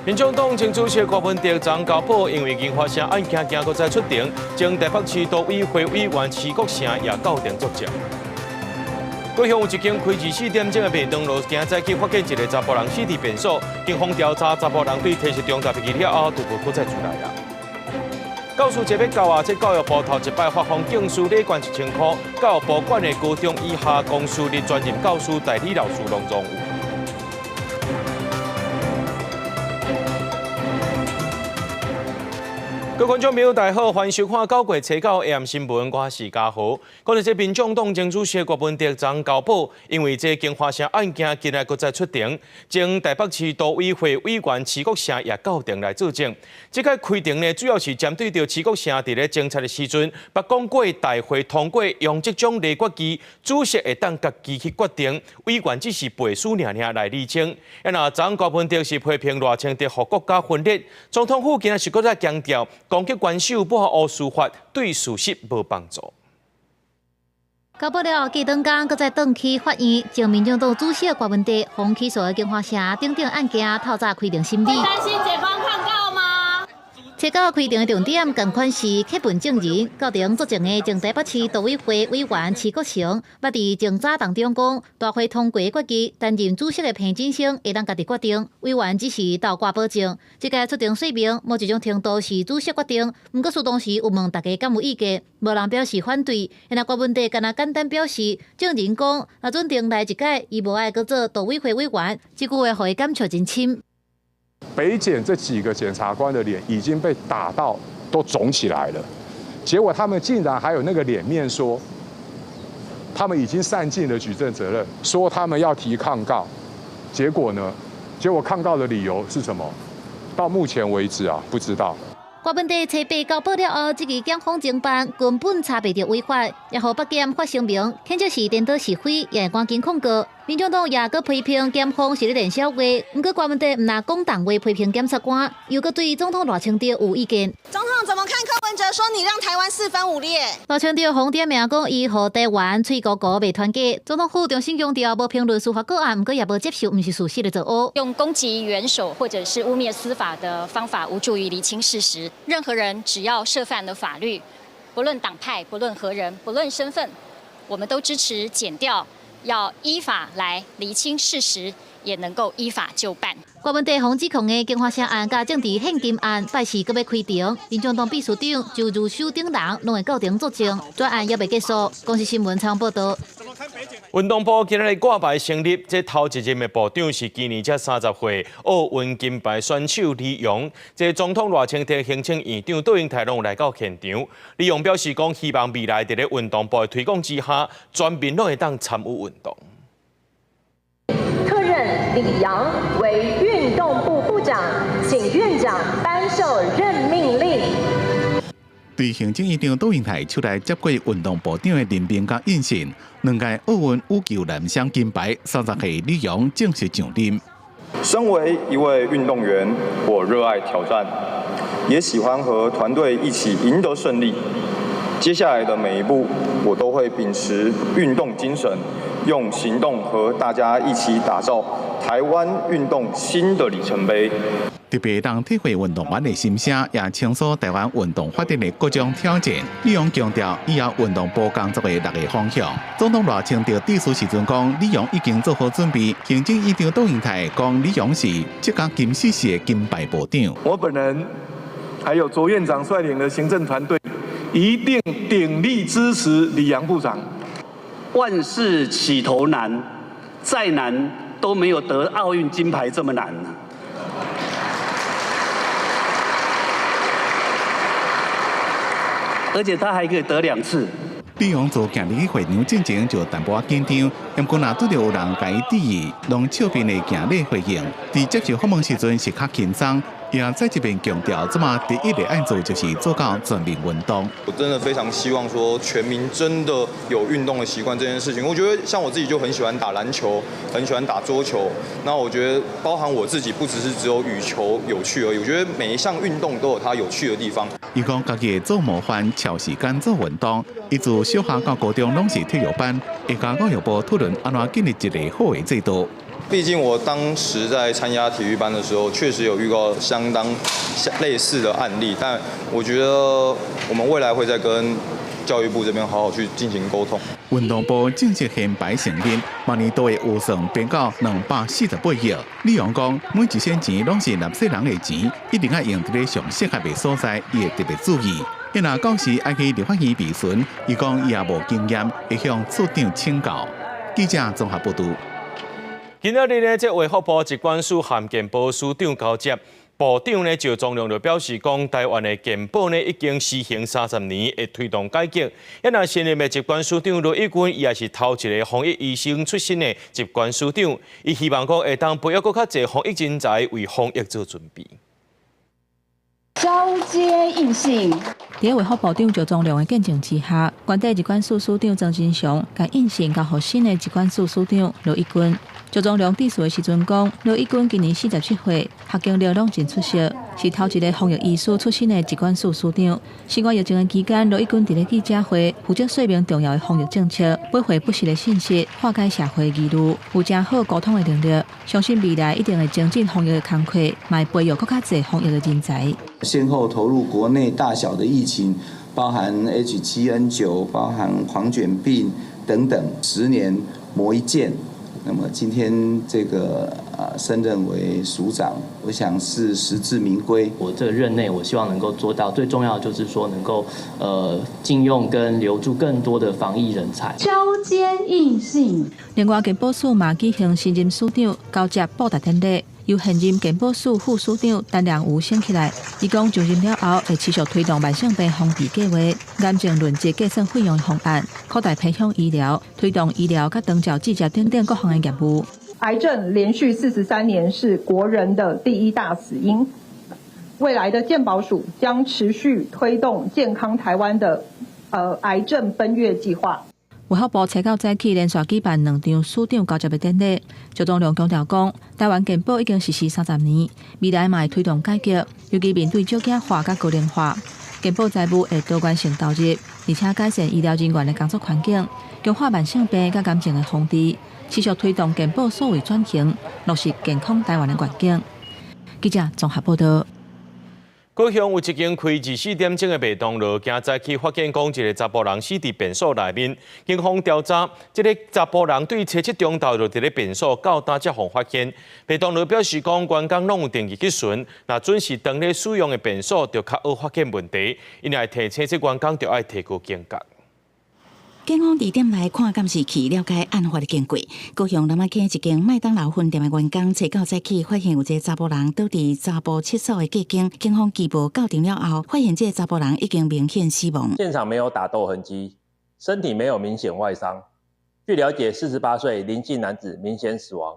民众党前主席郭文德张高宝因为已经发生案件，今搁再出庭，将台北市都委会委员徐国成也到庭作证。高雄有一间开24点钟的麦当劳，今早去发现一个查甫人死伫便所，警方调查查甫人对提示重大兵器了后，就无搁再出来啦。教师节要到啊，这教育部头一摆发放警示礼券1000块，教育部管的高中以下公私立专任教师代理老师拢总有。各位观众朋友，大家好，欢迎收看《九月初9 AM 新闻》，我是嘉豪。今日这民众党前主席郭文德张高宝，因为这经发生案件，今日搁再出庭，将台北市都委会委员徐国成也到庭来作证。这个开庭呢，主要是针对着徐国成伫咧侦查的时阵，把讲过大会通过用这种立决机，主席会当家己去决定，委员只是背书尔来厘清。那张高文德是批评赖清德和国家分裂，总统府今日是搁再强调。攻击元首不合乌司法，对事实无帮助。到不了记当天，搁再登去法院，将民众党主席郭文德封起诉的警花社等等案件透早开庭审理。担心检方抗告吗？初九开庭的重点，同款是客本证人到庭作证的前台北市都委会委员徐国成，捌伫前早当中讲，大会通过决议，担任主席的彭真生会当家己决定，委员只是倒挂保证。这个出庭说明，某一种程度是主席决定，不过诉当时有问大家敢有意见，无人表示反对。那郭文德敢若简单表示，证人讲，若准定来一届，伊无爱搁做都委会委员，这句话互伊感触真深。北检这几个检察官的脸已经被打到都肿起来了，结果他们竟然还有那个脸面说，他们已经善尽了举证责任，说他们要提抗告，结果呢？结果抗告的理由是什么？到目前为止啊，不知道。郭文德找被告报了后，这个检方侦办根本查袂到违法，也互北检发声明，肯定是颠倒是非，也赶紧控告。民众党也搁批评检方是咧练小话，不过郭文德唔拿讲重话批评检察官，又搁对总统赖清德有意见。总统怎么看柯文哲说你让台湾四分五裂？赖清德红点名讲，伊和台湾脆糊糊未团结。总统府重新强调，无评论司法个案，不过也无接受唔是事实的作恶。用攻击元首或者是污蔑司法的方法，无助于厘清事实。任何人只要涉犯了法律，不论党派、不论何人、不论身份，我们都支持检调。要依法来厘清事实，也能够依法就办。郭文德防指控的警花社案甲政治献金案，拜四搁要开庭，民众党秘书长就如手等人，拢会到庭作证。专案也未结束。公司新闻采访报道。运动部今日挂牌成立，这头一任的部长是今年才30岁奥运金牌选手李勇。这总统赖清德行政院长杜英台拢来到现场。李勇表示讲，希望未来在咧运动部的推广之下，全民拢会当参与运动。特任李阳为运动部部长，请院长颁授任命令。对行政院长杜英台出来接过运动部长的任命甲印信，2届奥运羽球男双金牌30岁李勇正式上任。身为一位运动员，我热爱挑战，也喜欢和团队一起赢得胜利。接下来的每一步，我都会秉持运动精神，用行动和大家一起打造台湾运动新的里程碑。特别让体会运动员的心声，也倾诉台湾运动发展的各种挑战。李勇强调，以后运动部工作的6个方向。总统赖清德致辞时阵讲，李勇已经做好准备。行政院长杜英台讲，李勇是这届金世系的金牌部长。我本人还有卓院长率领的行政团队，一定鼎力支持李阳部长。万事起头难，再难都没有得奥运金牌这么难。而且他还可以得2次。李勇做今日去会场进前就淡薄紧张，不过若拄到有人甲伊质疑，拢笑面的行礼回应。伫接受访问时阵是较轻松，也在这边强调，这么第一个案做就是做到全民运动。我真的非常希望说，全民真的有运动的习惯这件事情。我觉得像我自己就很喜欢打篮球，很喜欢打桌球。那我觉得包含我自己，不只有羽球有趣而已。我觉得每一项运动都有它有趣的地方。伊讲家己做模范，超时间做运动。伊自小学到高中拢是体育班，会甲教育部讨论安怎建立一个好的制度。毕竟我当时在参加体育班的时候，确实有遇到相当类似的案例，但我觉得我们未来会再跟教育部这边好好去进行沟通。运动部正式显牌成立，明年度的预算编到248亿。李阳讲，每一仙钱拢是纳税人的钱，一定要用在咧上适合的所在，伊会特别注意。因若到时爱去立法院备询，伊讲伊也无经验，会向处长请教。记者综合报道。今仔日呢，这卫福部疾管署和健保署长交接。部长呢赵忠良就表示讲，台湾的健保呢已经施行30年，会推动改革。因若新任的疾管署长罗义军，伊也是头一个防疫医生出身的疾管署长，伊希望讲会当培育更较侪防疫人才，为防疫做准备。交接应信。伫卫福部长赵忠良的见证之下，原地疾管署署长曾金祥甲应信交予新的疾管署署长罗义军。赵忠良致辞的时阵讲，罗义军今年47岁，学经历拢真出色，是头一个防疫医师出身的疾管署署长。新冠疫情的期间，罗义军伫咧记者会负责说明重要的防疫政策，发回不实的信息，化解社会疑虑，有真好沟通的能力。相信未来一定会精进防疫的工作，卖培育更加侪防疫的人才。先后投入国内大小的疫情，包含 H7N9， 包含狂犬病等等，10年磨一剑。那么今天这个升任为署长，我想是实至名归。我这个任内，我希望能够做到最重要的就是说能够禁用跟留住更多的防疫人才。交接应信。另外，健保署嘛举行新任署长交接报答典礼。由现任健保署副署长陈良武升起来，伊讲就任了后会持续推动慢性病防治计划，严正论资计算费用的方案，扩大偏向医疗，推动医疗甲长照记者等等各项的业务。癌症连续43年是国人的第1大死因，未来的健保署将持续推动健康台湾的癌症奔月计划。卫福部初到早起连续举办2场署长交接的典礼，赵忠良强调讲，台湾健保已经实施30年，未来嘛会推动改革，尤其面对少子化甲高龄化，健保财务会多元性投入，而且改善医疗人员的工作环境，强化慢性病甲癌症的防治，持续推动健保数位转型，落实健康台湾的愿景。记者综合报道。高雄有一间开24点钟的麦当劳，今早起发现讲一个查甫人死伫便所内面。警方调查，这个查甫人对初7中昼就伫咧便所到呾才互发现。麦当劳表示讲，员工拢有定期去巡，若准是当咧使用的便所，就较好发现问题。因来提醒这员工就要提高警觉。警方伫店内看监视器了解案发的经过。高雄南仔溪一间麦当劳分店的员工初9早起发现有一个查甫人倒伫查甫厕所的隔间，警方拘捕校定了后，发现这个查甫人已经明显死亡。现场没有打斗痕迹，身体没有明显外伤。据了解，48岁林姓男子明显死亡。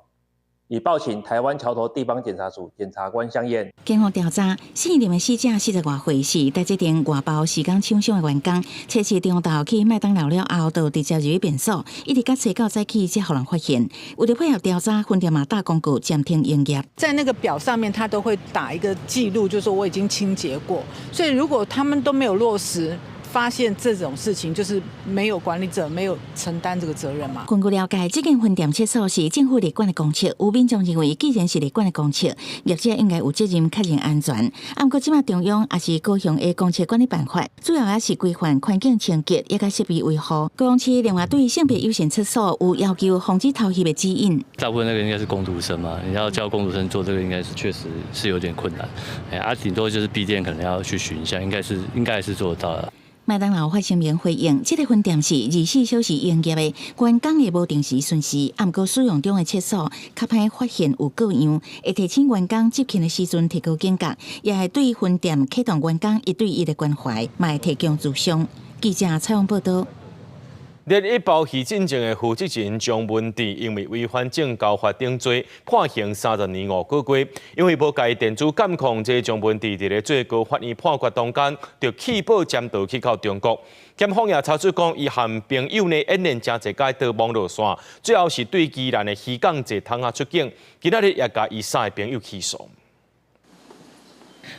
已报请台湾桥头地方检察署检察官相验。警方调查，姓林的死者40多岁，是在这间外包时间厂商的员工。初7中昼去麦当劳了后，就直接入去便所，一直到初9早起才互人发现。为了配合调查，分店嘛大公告暂停营业。在那个表上面，他都会打一个记录，就是说我已经清洁过。所以如果他们都没有落实，发现这种事情，就是没有管理者没有承担这个责任嘛。根据了解，这间分店厕所是政府立管的公厕，有民众认为，既然是立管的公厕，业者应该有责任确认安全。不过，即马中央也是高雄的公厕管理办法，主要也是规范环境清洁，也甲设备维护。高雄市另外对性别优先厕所有要求防止偷袭的指引。大部分那个应该是工读生嘛，你要教工读生做这个，应该是确实是有点困难。顶多就是闭店可能要去巡一下，应该是做得到的。麦当劳发声明回应，这个分店是24小时营业的，员工也无定时巡视。不过使用中的厕所，较歹发现有各样，会提醒员工接勤的时阵提高警觉，也会对分店启动员工1对1的关怀，嘛会提供助商。记者采访报道。列1包许进证的负责人张文智，因为违反证交法定罪，判刑30年5个月。因为无介电子监控，这张文智伫咧最高法院判决当间，就弃保潜逃去到中国。检方也查出讲，伊和朋友呢演练真侪届到网络线，最后是对宜兰的渔港坐汤下出境。今仔日也甲伊3个朋友起诉。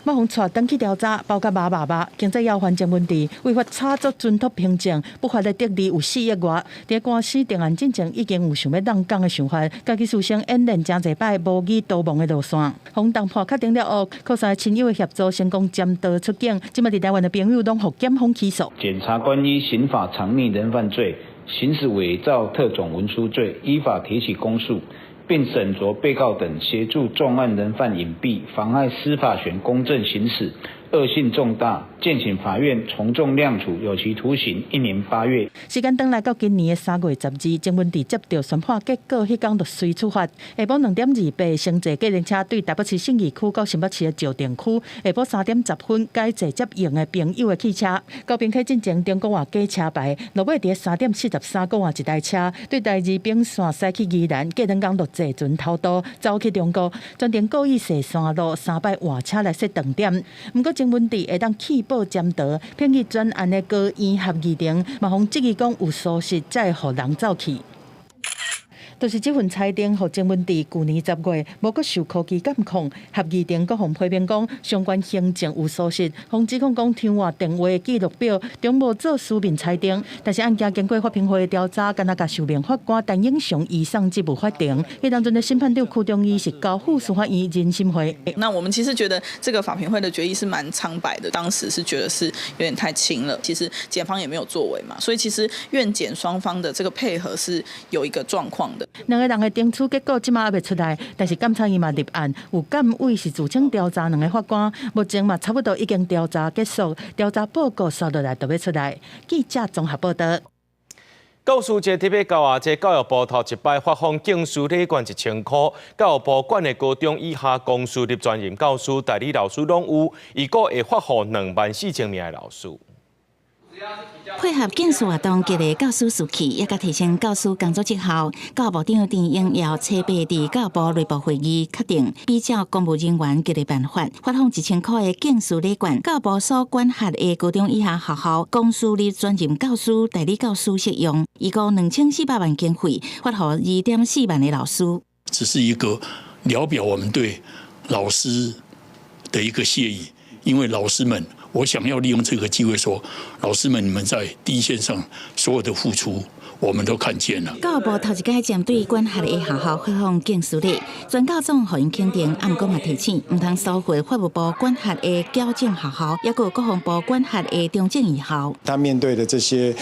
马洪带登去调查，包括麻，经济要还证问题，违法炒作准托凭证，不法的得利有4亿外。在官司定案进程已经有想要让港的想法，家己事先演练真侪摆无语逃亡的路线。洪东破确定了后，靠三亲友的协助，成功占道出境。今麦伫台湾的朋友拢获检方起诉。检察官依刑法藏匿人犯罪、行使伪造特种文书罪，依法提起公诉，并审酌被告等协助重案人犯隐蔽，妨碍司法权公正行使，恶性重大，建请法院从重量处，有期徒刑1年8月。时间转来到今年3月12日，郑文迪接到宣判结果，迄天就随出发。下晡2点28，乘坐计程车对台北市信义区到新北市的石碇区。下晡3点10分，改坐接应的朋友的汽车。高屏溪进前中国话假车牌，落尾伫3点43分换一台车，对台2边线驶去宜兰，计程工就坐船偷渡，走去中国，专程故意设线路3摆换车来设断点。不过郑文迪会当弃保占道，骗去专案的高院合议庭，嘛方质疑讲有疏失，才会予人走去。就是这份裁定，予郑文迪去年10月无阁受科技监控，合议庭阁互批评讲相关行政有疏失，方指控讲电话记录表中无做书面裁定，但是案件经过法评会调查，敢若甲受命法官陈英雄移送进步法庭。迄当阵的审判长柯中义是交付司法院人审会。那我们其实觉得这个法评会的决议是蛮苍白的，当时是觉得是有点太轻了。其实检方也没有作为嘛，所以其实院检双方的这个配合是有一个状况的。两个人的定处结果即马还未出来，但是监察院嘛立案，有监委是自称调查两个法官，目前嘛差不多已经调查结束，调查报告刷落来就要出来。记者综合报道。教师节特别教育节，教育部头一摆发放敬书礼券1000块，教育部管的高中以下公私立专任教师、代理老师拢有，预估会发予24000名的老师。配合建设活动，激励教师士气，也甲提升教师工作绩效。教育部长陈英耀初八伫教育部内部会议确定，比照公务人员激励办法，发放1000块的敬师礼券。教育部所管辖的高中以下学校公私立专任教师、代理教师适用，预估2400万经费，发予2.4万的老师。只是一个聊表我们对老师的一个谢意，因为老师们。我想要利用这个机会说，老师们，你们在第一线上所有的付出，我们都看见了。教育部头一届针对管辖的学校发放敬师礼，全教总予因肯定，不过嘛提醒，唔通收回法务部管辖的矫正学校，也有国防部管辖的中正艺校。他面对的这些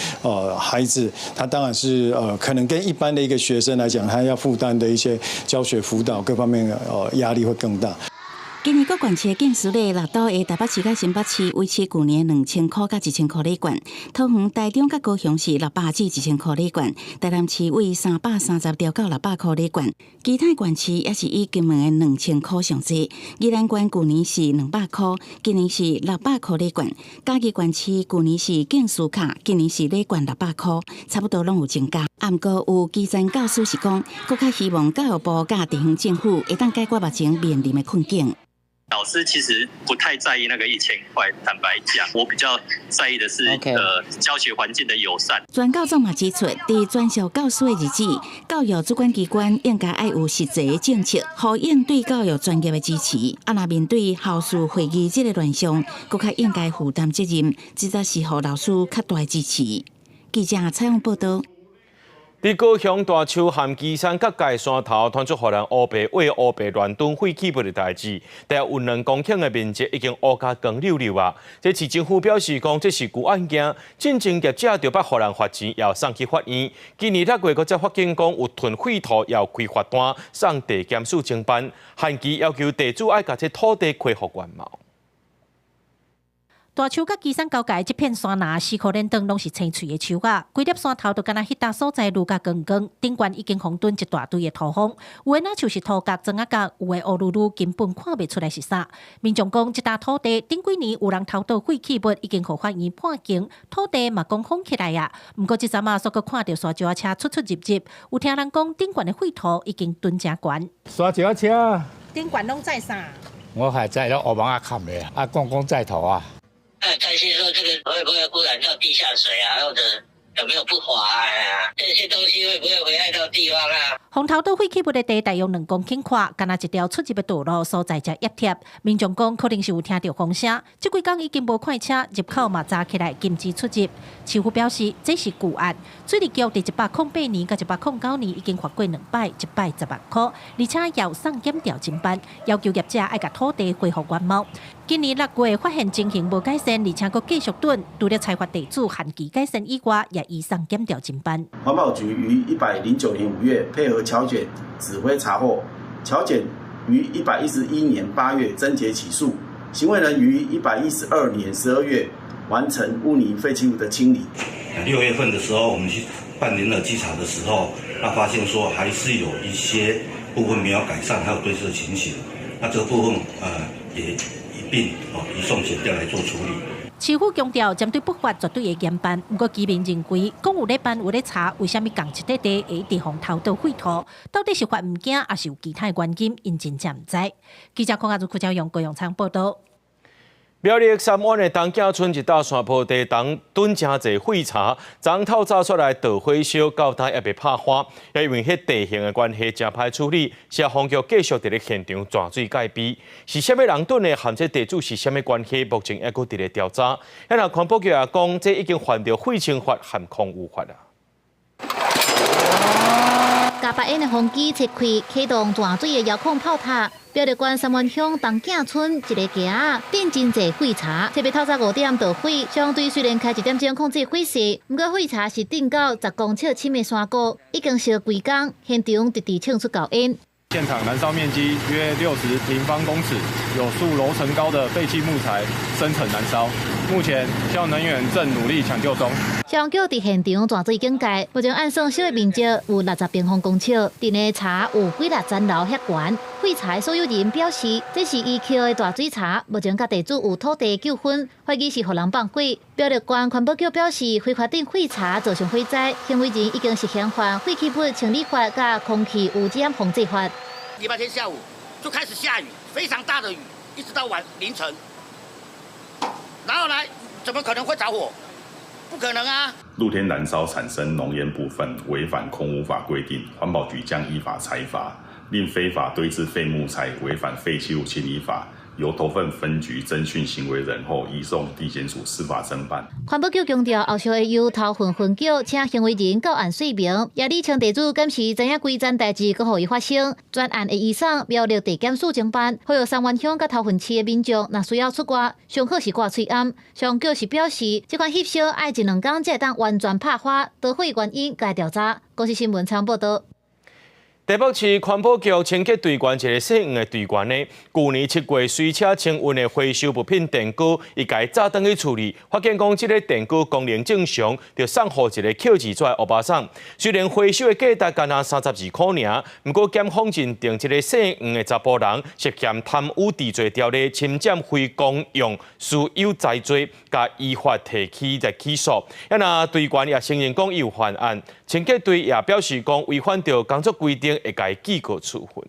孩子，他当然是可能跟一般的一个学生来讲，他要负担的一些教学辅导各方面的压力会更大。今年各县市的敬师礼6都的台北市甲新北市维持去年2000块甲1000块礼券，桃园、台中甲高雄市600至1000块礼券，台南市为330条到600块礼券，其他县市也是以今年的2000块上济。宜兰县去年是200块，今年是600块礼券；嘉义县市去年是敬师卡，今年是礼券600块，差不多拢有增加。不过有基层教师是讲，更较希望教育部甲地方政府会当解决目前面临的困境。老师其实不太在意那个1000块，坦白讲，我比较在意的是教学环境的友善。全教总嘛指出，伫专属教师的日子，教育主管机关应该要有实际的政策，呼应对教育专业的支持。若面对校事会议这个乱象，更较应该负担责任，这才是予老师较大的支持。记者采访报道。伫高雄大树含基山各界山头传出互人乌白为乌白乱炖废弃物的代志，但有2公顷的面积已经乌甲光溜溜啊！这市政府表示讲，这是旧案件，进前业者就捌互人罚钱，要送去法院。今年6月，佫才发现讲有囤废土，要开罚单，送地检署侦办，限期要求地主爱甲这土地恢复原貌。大树甲基山交界这片山崖4颗连灯拢是青翠的树啊，规粒山头就敢若迄搭所在路甲光光，顶悬已经封囤一大堆的土方，有诶那像是土角、砖仔角，有诶乌噜噜根本看袂出来是啥。民众讲，这搭土地顶几年有人偷盗废弃物，已经互法院判刑，土地嘛讲封起来啊。毋过这阵啊，所阁看到沙石车出入，有听人讲顶悬的废土已经囤真悬。沙石车顶悬拢在啥？我还在那乌网啊砍的公共在头啊。担心说这个会不会污染到地下水啊，或者有没有不法啊？这些东西会不会危害到地方啊？红头岛废弃物的地大约2公顷宽，干那一条出入的道路所在才压贴。民众讲可能是有听到风声，这几天已经无快车入口嘛扎起来禁止出入。市府表示这是旧案，水利局伫108年甲109年已经罚过2摆，1摆10万块，而且要送检调侦办，要求业者爱甲土地恢复原貌。今年6月发现情形无改善，而且佫继续蹲，除了裁罚地主限期改善以外，也移送检调侦办。环保局于109年5月配合侨检指挥查获，侨检于111年8月侦结起诉，行为人于112年12月完成污泥废弃物的清理。6月份的时候，我们去办联合稽查的时候，那发现说还是有一些部分没有改善，还有堆积的情形。那这个部分也一并移送检调来做处理。市府强调，针对不法绝对会严办。不过，居民认为，讲有咧办有咧查，为什么共一块地会一直互偷盗废土？到底是罚唔惊，还是有其他原因？因真正唔知。记者邝亚如、柯兆阳、高永昌报道。苗栗三湾的东景村一道山坡地东囤真侪废柴，昨透早出来倒火烧，到今也未拍花，也因为迄地形的关系，真歹处理。消防局继续伫咧现场抓水戒备，是虾米人囤的，含这地主是虾米关系？目前还佫伫咧调查。那环保局也讲，这已经犯着废清法和空污法啦。加百烟的风机切开，启动断水的遥控炮塔。苗栗县三湾乡东景村一个街仔，顶真侪废柴，特别透早5点倒火。消防队虽然开1点钟控制火势，不过废柴是顶到10公尺深的山谷，已经烧规工，现场直直呛出高烟。现场燃烧面积约60平方公尺，有数楼层高的废弃木材生成燃烧。目前消防人员正努力抢救中。消防局伫现场抓水警戒，目前按算烧的面积有60平方公尺，顶的柴有几60层楼遐悬。废柴所有人表示，这是伊捡的大水柴，目前甲地主有土地纠纷，怀疑是互人放火。苗栗县环保局表示，非法定废柴造成火灾，行为人已经实行犯废弃物清理法甲空气污染防治法。礼拜天下午就开始下雨，非常大的雨，一直到凌晨。然后呢，怎么可能会着火？不可能啊！露天燃烧产生浓烟部分违反空污法规定，环保局将依法裁罚；另非法堆置废木材违反废弃物清理法，由头份分局侦讯行为人后，移送地检署司法侦办。环保局强调，后续会由头份分局请行为人到案说明，也力请地主监视知影规件代志，搁互伊发生。专案会移送苗栗地检署侦办，呼吁三湾乡甲头份市的民众，若需要出外，上好是挂喙罨。消防局是表示，这款翕烧爱1-2天才会当完全拍花，倒火原因该调查。国视新闻参报道。台北市环保局清洁队员一个姓黄的队员呢，去年7月随车清运的回收物品电锅，伊家早登去处理，发现讲这个电锅功能正常，就送互一个扣字纸的乌巴桑。虽然回收的价值仅那32块尔，不过检方认定这个姓黄的查甫人涉嫌贪污治罪条例，侵占非公用私有财罪，甲依法提起来起诉。那队员也承认讲有犯案，清洁队也表示讲违反着工作规定。会该记过处分。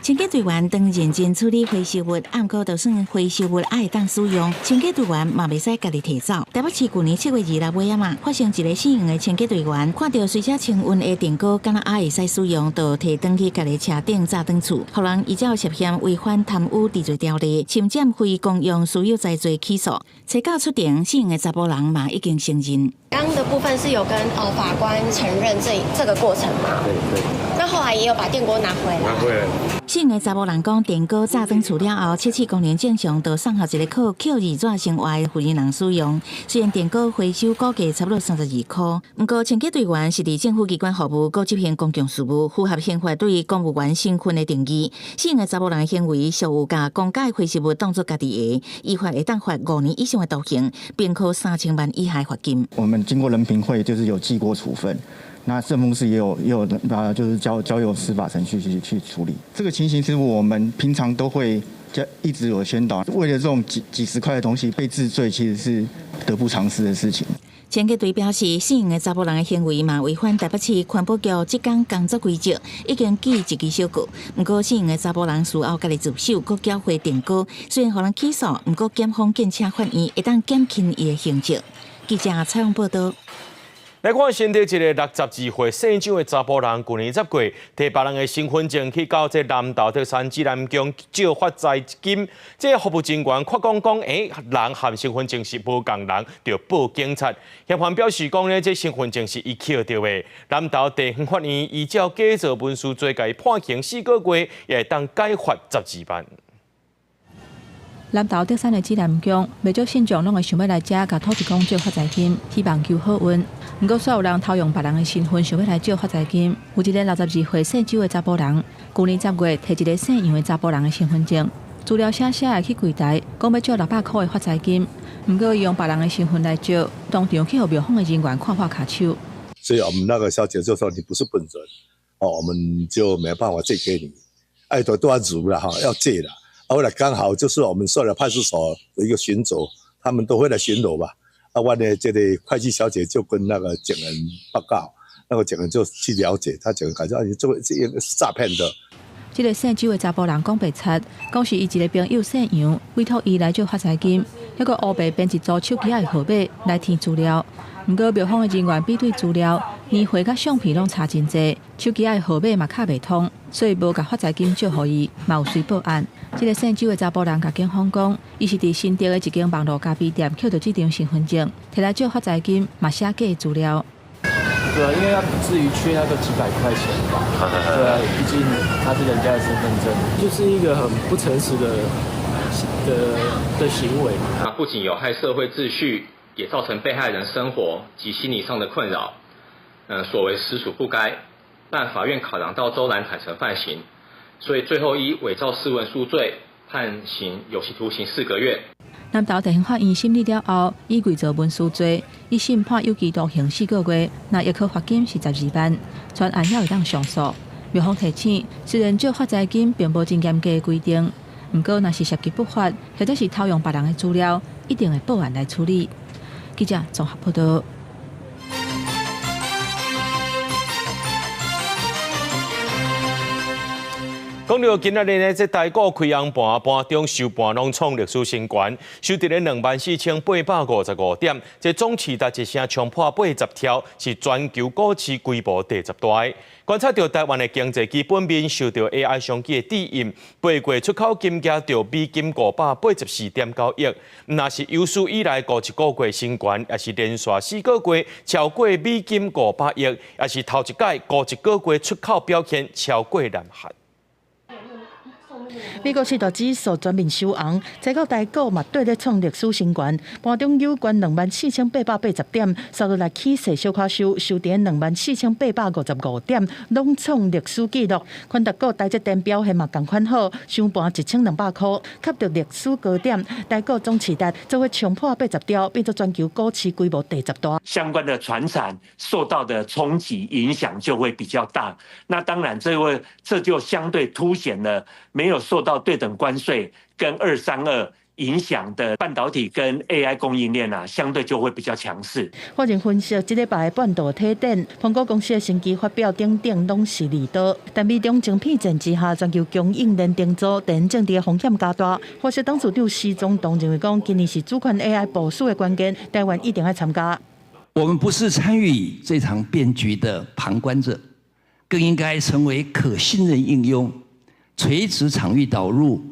清洁队员当认真处理回收物，不过就算回收物爱当使用，清洁队员嘛袂使家己提走。台北市去年7月26尾嘛，发生一个姓黄的清洁队员，看到随车清运的电锅，敢若还会使使用，就摕转去家己车顶炸转厝，互人依照涉嫌违反贪污治罪条例、侵占非公用私有财罪起诉。查到出庭，姓黄的查甫人嘛已经承认。刚刚的部分是有跟法官承认这个过程嘛？对。那后来也有把电锅拿回来。姓黄的查甫人讲，电锅炸转厝了后，测试功能正常，就送互一个靠扣字纸生活的富人使用。虽然电锅回收估计差不多32块，不过清洁队员是伫政府机关服务，搁执行公共事务，符合宪法对公务员身份的定义。姓黄的查甫人行为属有甲公家回收物当作家己的，依法会当罚5年以上的徒刑，并扣3000万以下罚金。我们经过人评会，就是有记过处分。那政风室也有就是交由司法程序去处理这个情形。其实我们平常都会一直有宣导，为了这种几十块的东西被治罪，其实是得不偿失的事情。前个队表示，适应的查甫人的行为嘛违反台北市环保局职工工作规则，已经记一支小告。不过，适应的查甫人事后家己自首，搁缴回电告，虽然互人起诉，不过检方建请法院会当减轻伊的刑责。记者采访报道。来看新竹一个62岁姓张的查甫人，去年10月摕别人的身份证去到这南投特产指南宫借发财金，这服务人员却讲，人和身份证是无共人，就报警察。嫌犯表示讲这身份证是伊捡到的。南投地方法院依照假造文书罪，甲伊判刑4个月，也会当改罚12万。南投德山的指南宫，未少信众拢会想要来遮，甲土地公借发财金，希望求好运。不过，煞有人偷用别人的身份，想要来借发财金。有一个62岁姓周的查甫人，去年10月摕一个姓杨的查甫人的身份证，资料写的去柜台，讲要借600块的发财金。不过，伊用别人的身份来借，当场去互庙方的人员看破卡手。所以我们那个小姐就说你不是本人，我们就没办法借给你。爱多多如了哈，要借的。后来刚好就是我们所有的派出所的一个巡逻，他们都会来巡逻吧。我呢，这个会计小姐就跟那个警人报告，那个警人就去了解，他警人感觉你这个是诈骗的。这个姓周的查甫人讲白贼，讲是伊一个朋友姓杨，委托伊来借发财金，还佫乌白编一组手机的号码来填资料。不过庙方的人员比对资料，年岁甲相片拢差真济，手机的号码嘛卡袂通，所以无甲发财金借互伊，嘛有随报案。这个姓周的查甫人甲警方讲，伊是伫新竹的一间网络咖啡店捡到这张身份证，摕来借发财金，嘛写假的资料。对啊，因为他不至于缺那个几百块钱吧？对啊，毕竟他是人家的身份证，就是一个很不诚实的行为。那不仅有害社会秩序，也造成被害人生活及心理上的困扰。所为实属不该，但法院考量到周然坦诚犯行，所以最后依伪造私文书罪判刑有期徒刑4个月。南投地方法院审理了后，以伪造文书罪，一审判有期徒刑4个月，那一颗罚金是12万，全案也会当上诉。庙方提醒，虽然借发财金并无真严格的规定，不过若是涉及不法，或者是偷用别人的资料，一定会报案来处理。记者综合报道。讲到今仔日呢，这台股开红盘，盘中收盘拢创历史新高，收伫咧24,855点，这总市值一声冲破80条，是全球股市规模第10大。观察到台湾的经济基本面受到 AI 商机的指引，8月出口金额到美金584.9亿，那是有史以来过一个月新高，也是连续4个月超过美金500亿，也是头一届过一个月出口表现超过南韩。美国四大指数全面收红，再到台股嘛对咧创历史新高，盘中有关24,880点，收入来起势小可收伫24,855点，拢创历史纪录。宽达股台积电表现嘛同款好，收盘1200块，吸到历史高点。台股总市值则会冲破80条，变作全球股市规模第10大。相关的传产受到的冲击影响就会比较大。那当然，这就相对凸显了没有受到对等关税跟232影响的半导体跟 AI 供应链相对就会比较强势。法人分析，这礼拜的半导体展，苹果公司的新机发表等拢是利多，但美中晶片战之下，全球供应链重组、地缘政治的风险加大。华社董事长施宗栋认为讲，今年是主权 AI 部署的关键，台湾一定要参加。我们不是参与这场变局的旁观者，更应该成为可信任应用、垂直场域导入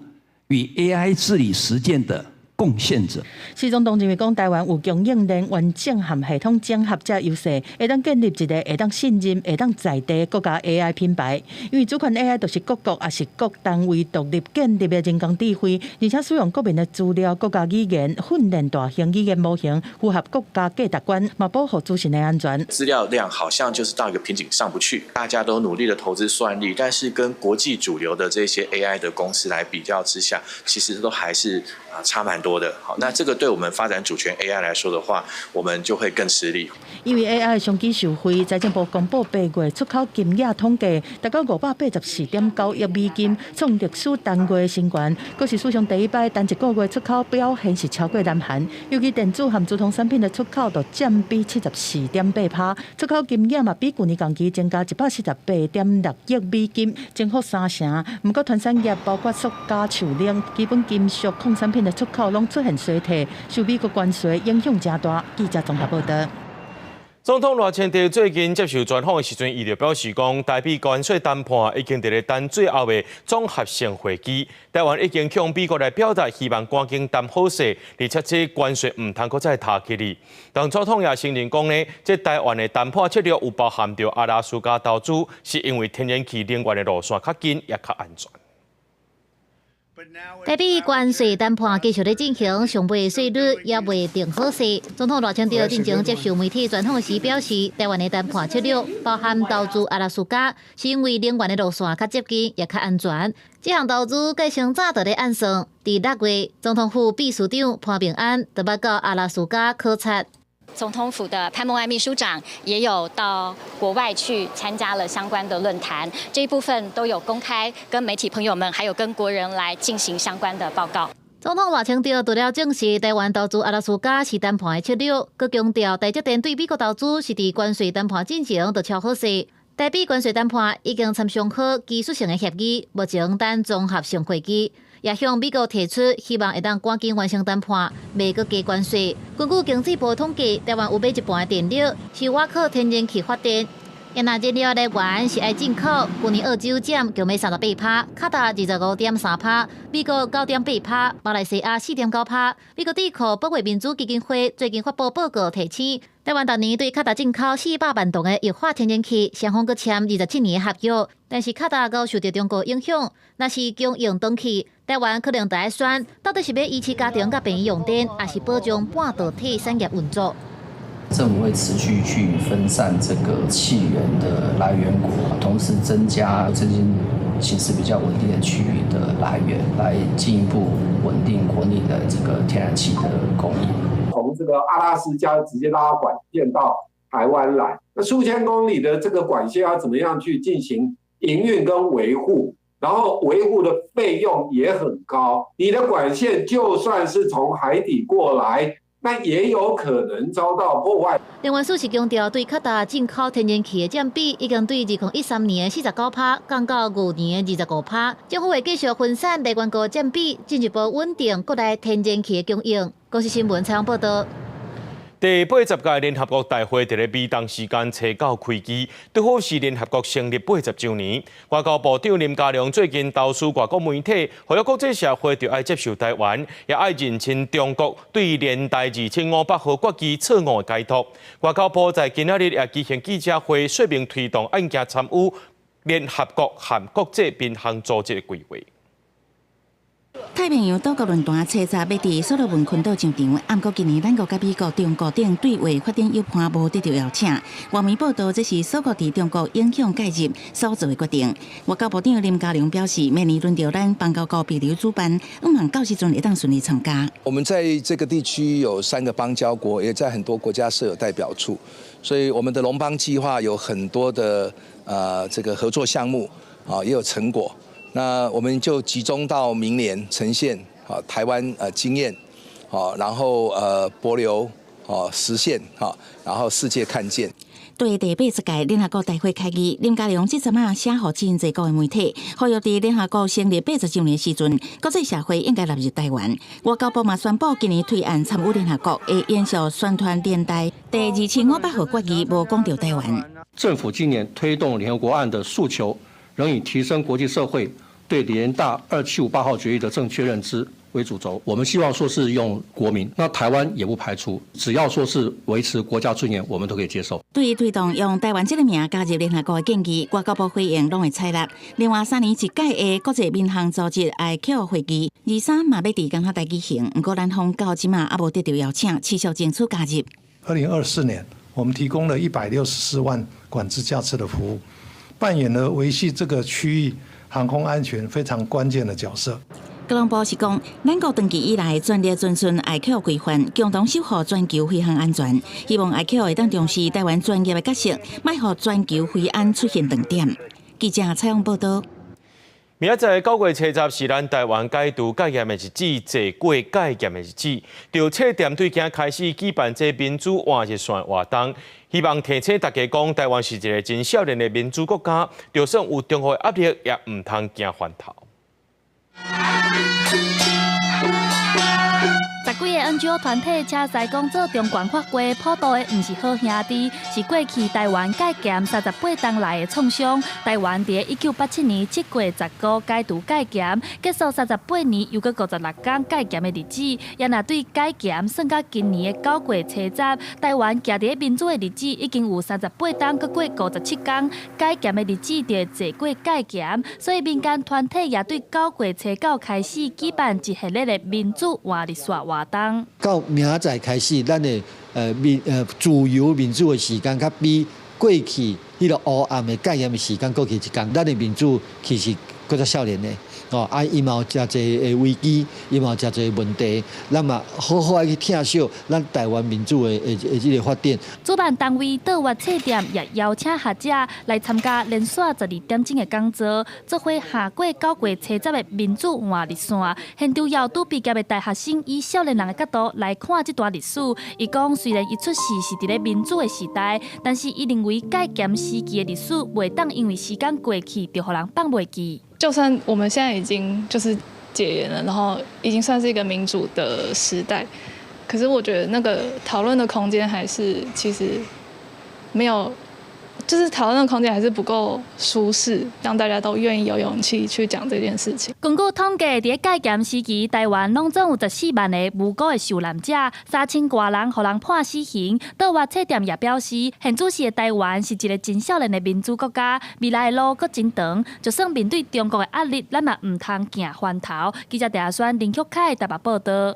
与 AI 治理实践的贡献者。施宗栋认为讲，台湾有供应链完整和系统整合这优势，会当建立一个会当信任、会当在地国家 AI 品牌。因为主权 AI 就是各国也是各单位独立建立的人工智慧，而且使用各面的资料、国家语言训练大型语言模型，符合国家价值观，嘛保护资讯的安全。资料量好像就是到一个瓶颈上不去，大家都努力的投资算力，但是跟国际主流的这些 AI 的公司来比较之下，其实都还是差蛮多。多的。好，那这个对我们发展主权 AI 来说的话，我们就会更吃力。因为 AI 相机受惠，财政部公布8月出口金额统计，达到584.9亿美金，创历史单月新高，佫是史上第一摆单一个月出口表现是超过南韩，尤其电子和资通产品的出口就占比74.8%，出口金额嘛比去年同期增加148.6亿美金，增幅3成。不过，团产业包括塑胶、树冷、基本金属矿产品的出口拢出现衰退，受美国关税影响真大。记者综合报道。总统赖清德最近接受专访的时阵，伊就表示讲，台美关税谈判已经伫咧等最后的综合性会议。台湾已经向美国来表达希望赶紧谈好势，而且这关税唔通搁再抬起哩。但总统也承认讲呢，这台湾的谈判策略有包含着阿拉斯加投资，是因为天然气能源的路线较近也较安全。台美关税谈判继续咧进行，上尾税率也未定好势。总统赖清德进前接受媒体专访时表示，台湾的谈判策略包含投资阿拉斯加，是因为能源的路线较接近，也较安全。这项投资计先早就咧按算，伫6月，总统府秘书长潘bình安就捌到阿拉斯加考察。总统府的潘孟安秘书长也有到国外去参加了相关的论坛，这一部分都有公开跟媒体朋友们，还有跟国人来进行相关的报告。总统赖清德除了证实台湾投资阿拉斯加是谈判的策略，佮强调台积电对美国投资是伫关税谈判进前就超好势。台美关税谈判已经参详好技术性的协议，目前等综合性会议。也向美国提出希望会当赶紧完成谈判，袂阁加关税。根据经济部统计，台湾有买一半的电力是外靠天然气发电，也那燃料来源是爱进口。去年澳洲占就买38%，卡达25.3%，美国9.8%，马来西亚4.9%。美国智库保卫民主基金会最近发布报告提醒，台湾当年对卡达进口400万吨的液化天然气，双方阁签27年的合约。但是卡达高受到中国影响，若是供应短期，台湾可能就要选到底是要维持家庭甲便宜用电，还是保障半导体产业运作。政府会持续去分散这个气源的来源国，同时增加最近形势比较稳定的区域的来源，来进一步稳定国内的这个天然气的供应。从这个阿拉斯加直接拉管线到台湾来，那数千公里的这个管线要怎么样去进行营运跟维护？然后维护的费用也很高，你的管线就算是从海底过来，那也有可能遭到破坏。另外，署是强调，对卡达进口天然气的占比已经对2013年的49%降到去年的25%。政府会继续分散来源国占比，进一步稳定国内天然气的供应。国视新闻采访报道。第80届联合国大会伫咧美东时间初9开机，拄好是联合国成立80周年。外交部长林佳龙最近投诉外国媒体，呼吁国际社会就要接受台湾，也要认清中国对年代2500号国旗错误的解读。外交部在今仔日也举行记者会，说明推动案件参与联合国和国际民航组织的规划。太平洋岛国论坛初查要伫所罗门群岛上场，不过今年咱国甲美国、中国等对外发展有伴无得到邀请。外媒报道，这是所国伫中国影响介入所做的决定。外交部长林佳龙表示，明年轮到咱邦交国庇留主办，希望到时阵会当顺利参加。我们在这个地区有3个邦交国，也在很多国家设有代表处，所以我们的龙邦计划有很多的这个合作项目也有成果。那我们就集中到明年呈现台湾经验，然后帛琉实现然后世界看见。对第80届联合国大会开议，林佳龙这阵写予真侪国的媒体，呼吁伫联合国成立80周年时阵，国际社会应该纳入台湾。外交部嘛宣布，今年推案参与联合国，会延续宣传年代第2500号国旗无讲到台湾。政府今年推动联合国案的诉求，仍以提升国际社会对联大2758号决议的正确认知为主轴。我们希望说是用国民，那台湾也不排除，只要说是维持国家尊严，我们都可以接受。对于推动用台湾这个名加入联合国的建议，外交部回应拢会采纳。另外3年一届的国际民航组织 ICAO 会议，23嘛要伫港台举行，不过咱方到即嘛也无得到邀请，持续争取加入。2024年，我们提供了164万管制架次的服务，扮演了维系这个区域航空安全非常关键的角色。交通部是讲，咱国长期以来全力遵循 ICAO 规范，共同守护全球飞行安全。希望 ICAO 会当重视台湾专业的角色，卖互全球飞安出现断点。记者采访报道。明仔载9月初10是咱台湾戒毒戒严的日子，坐过戒严的日子。着册店对今开始举办这民主换日线活动，希望提醒大家讲，台湾是一个真少年的民主国家，就算有中国压力，也唔通惊翻头。10几个 NGO 团体车载讲做中关法规普渡的，唔是好兄弟，是过去台湾戒严38冬来的创伤。台湾伫1987年7月19戒毒戒严，结束38年又搁56天戒严的日子。也若对戒严算到今年的9月初10，台湾行伫民主的日子已经有38冬，搁过57天戒严的日子，就会坐过戒严。所以民間團體也對9月初9開始舉辦一系列的民主換日線活動。到明仔載開始，咱的自由民主的時間，較比過去迄個黑暗的戒嚴的時間過去一天。咱的民主其實較少年的。伊嘛有誠濟的危機，伊嘛有誠濟問題，咱嘛好好去聽惜咱台灣民主的這個發展。主辦單位倒wat冊店也邀請學者來參加連續12點鐘的講座，做伙下過9月初10的民主換日線。現場要拄畢業的大學生以少年人的角度來看這段歷史。伊講雖然伊出世是伫咧民主的時代，但是伊認為戒嚴時期的歷史袂當因為時間過去就互人放袂記。就算我們現在已經就是解嚴了，然後已經算是一個民主的時代，可是我覺得那個討論的空間還是其實沒有，就是討論的空間還是不夠舒適，讓大家都願意有勇氣去講這件事情。根據統計，在戒嚴時期，台灣攏總有14萬個無辜的受難者，3000多人互人判死刑。倒wat冊店也表示，現主時的台灣是一個真少年的民主國家，未來的路閣真長。就算面對中國的壓力，咱嘛唔通驚翻頭。記者陳選林旭凱台北報道。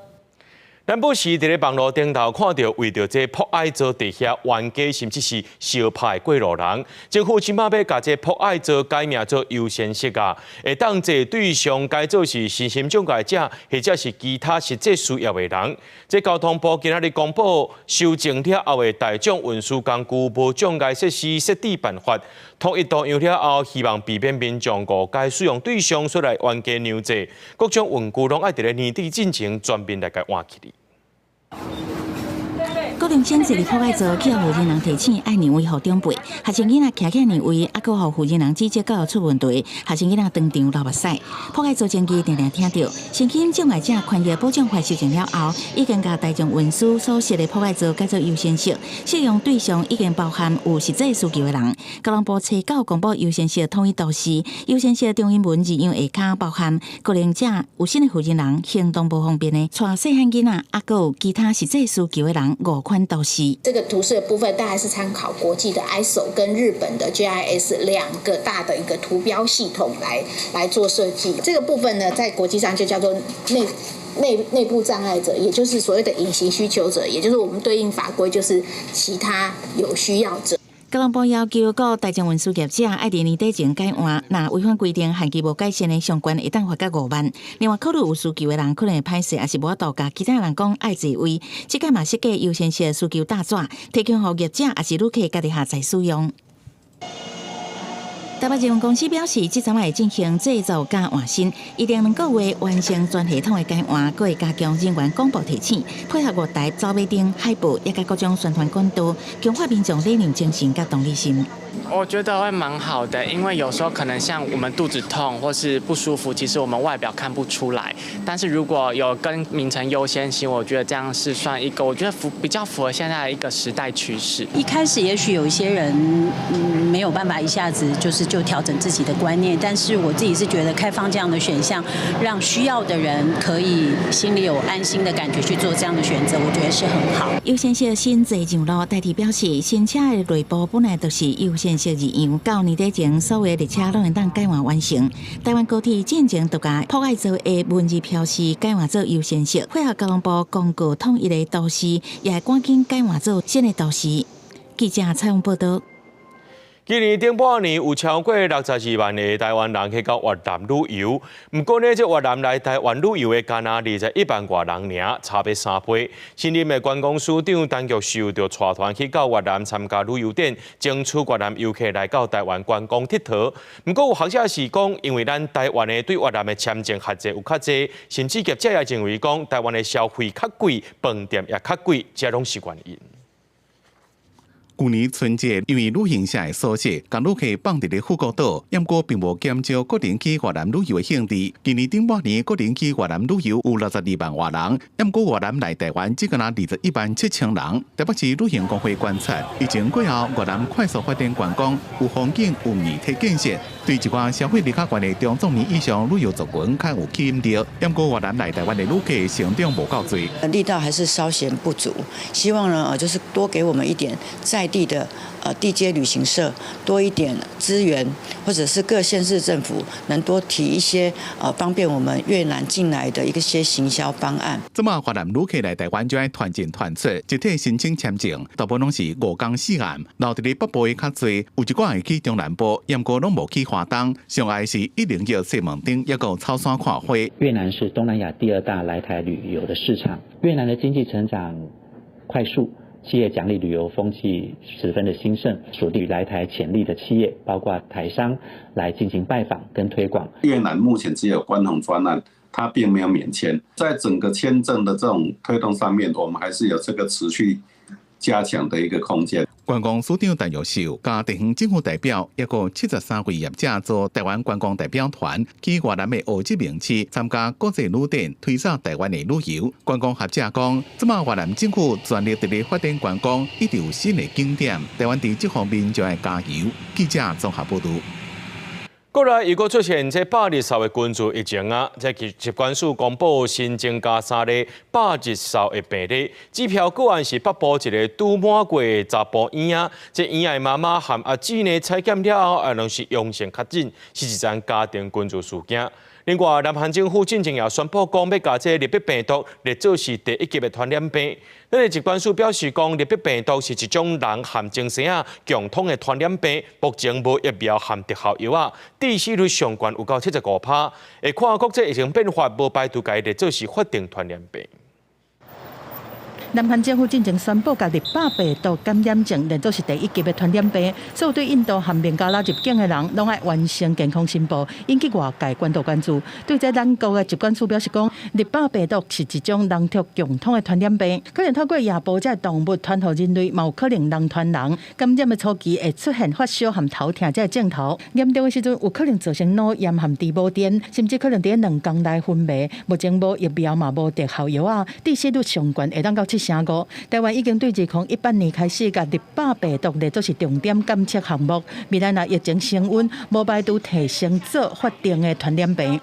咱不時喺網絡頂頭看到為着這博愛座地下冤家，甚至是相拍過路人，政府即馬要把這博愛座改名做優先式啊，會當這對象改做是身心障礙者，或者是其他實際需要的人。這交通部今仔日公布修正了後的大眾運輸工具無障礙設施設置辦法，統一度樣了後，希望避免民眾誤解使用對象出來冤家牛濟，各種運具攏愛伫咧年底進前全面來甲換起哩。高雄縣一日博愛座去互負責人提醒愛讓位予長輩，學生囡仔徛起讓位，還佫予負責人指責教育出問題，學生囡仔當場流目屎。博愛座前期定定聽到，身心障礙者權益保障法修正了後，已經甲大眾運輸所設的博愛座改做優先式，適用對象已經包含有實際需求的人。交通部初9公布優先式統一都市，優先式中英文字樣下骹包含高齡者、有身的負責人、行動不方便的、帶細漢囡仔，還佫有其他實際需求的人5款都市。這個圖示的部分大概是參考國際的 ISO 跟日本的 GIS 兩個大的一個圖標系統來做設計。這個部分呢，在國際上就叫做內部障礙者，也就是所謂的隱形需求者，也就是我們對應法規就是其他有需要者。交通部要求各大眾運輸業者愛在年底前改換，若違反規定限期無改善的相關，會當罰甲5萬。另外，考慮有需求的人可能會歹勢，也是無法度甲其他人講愛座位。這個嘛設計優先式需求大紙，提供予業者也是旅客家己下載使用。台北捷運公司表示，即陣會進行製造甲換新，一定2個月完成全系統的改換，佫會加強人員廣播提醒，配合月台、走馬燈、海報，也甲各種宣傳管道，強化民眾理念精神甲同理心。我覺得會蠻好的，因為有時候可能像我們肚子痛或是不舒服，其實我們外表看不出來。但是如果有跟名稱優先型，我覺得這樣是算一個，我覺得比較符合現在的一個時代趨勢。一開始也許有一些人沒有辦法一下子就調整自己的觀念，但是我自己是覺得開放這樣的選項，讓需要的人可以心裡有安心的感覺去做這樣的選擇，我覺得是很好。優先式新坐上路，代替表示新車的內部本來就是優先式二樣，到年底前所有的列車攏會當改換完成。台灣高鐵進前就甲博愛座的文字標示改換做優先式，配合交通部公告統一的都市，也會趕緊改換做新的都市。記者採訪報道。今年顶半年有超过62万个台湾人去到越南旅游，不过呢，这越南来台湾旅游的敢若21万多人尔，差别3倍。新任的观光署长陈菊秀就带团去到越南参加旅游展，争取越南游客来到台湾观光佚佗。不过有学者是讲，因为咱台湾的对越南的签证限制有较济，甚至业者也认为讲，台湾的消费较贵，饭店也较贵，这拢是原因。去年春节，因为旅行社的缩小，将旅客放伫咧富国岛，不过并无减少个人去越南旅游的兴致。今年顶半年，个人去越南旅游有62万外人，不过越南来台湾只敢若21万7千人。台北市旅行工会观察，疫情过后，越南快速发展观光，有风景、有议题建设，对一寡消费力较悬的中壮年以上旅游族群较有吸引力。不过越南来台湾的旅客成长无够多，力道还是稍显不足。希望呢，就是多给我们一点在地的地接旅行社多一点资源，或者是各县市政府能多提一些方便我们越南进来的一些行销方案。这么越南旅客来台湾就要团进团出，集体申请签证，大部分拢是5天4暗，留伫咧北部的较多，有一寡会去中南部，不过拢无去华东。上爱是101西门町，也有草山看花。越南是东南亚第2大来台旅游的市场，越南的经济成长快速。企业奖励旅游风气十分的兴盛，锁定来台潜力的企业，包括台商来进行拜访跟推广。越南目前只有关红专案，它并没有免签，在整个签证的这种推动上面，我们还是有这个持续加强的一个空间。观光署长陈玉秀加地方政府代表，也有73位业者做台湾观光代表团，去越南的澳籍名区参加国际旅展，推销台湾的旅游。观光学者讲，这么越南政府全力伫咧发展观光，一直有新的景点，台湾伫这方面就要加油。记者综合报道。过来又出现这百日扫的群聚疫情啊！这疾管署公布新增加3例百日扫的病例，指标个案是北部一个拄满过的查甫婴仔，这婴仔的妈妈和阿姊呢采检了后，也拢是阳性确诊，是一桩家庭群聚事件。另外，南韩政府进前也宣布讲要把这列逼病毒列做是第1级的传染病。咱的疾管署表示讲，列逼病毒是一种人和精神啊共通的传染病，目前无疫苗和特效药啊，致死率上悬有到75%。会看国际疫情变化，无排除该列做是法定传染病。南韩政府进前宣布，甲日巴病毒感染症列作是第1级的传染病，所有对印度和孟加拉入境的人，拢爱完成健康申报，引起外界关注关注。对这咱国的疾管署表示讲，日巴病毒是一种人畜共通的传染病，可能透过野哺这动物传互人类，嘛有可能人传人。感染的初期会出现发烧和头痛这症头，严重的时阵有可能造成脑炎和低部电，甚至可能在2天内昏迷。目前无疫苗嘛无特效药啊，致死率上悬会当到7%。台湾已经对2018年开始，甲日巴病毒列作是重点监测项目。未来若疫情升温，无排除提升做法定的传染病。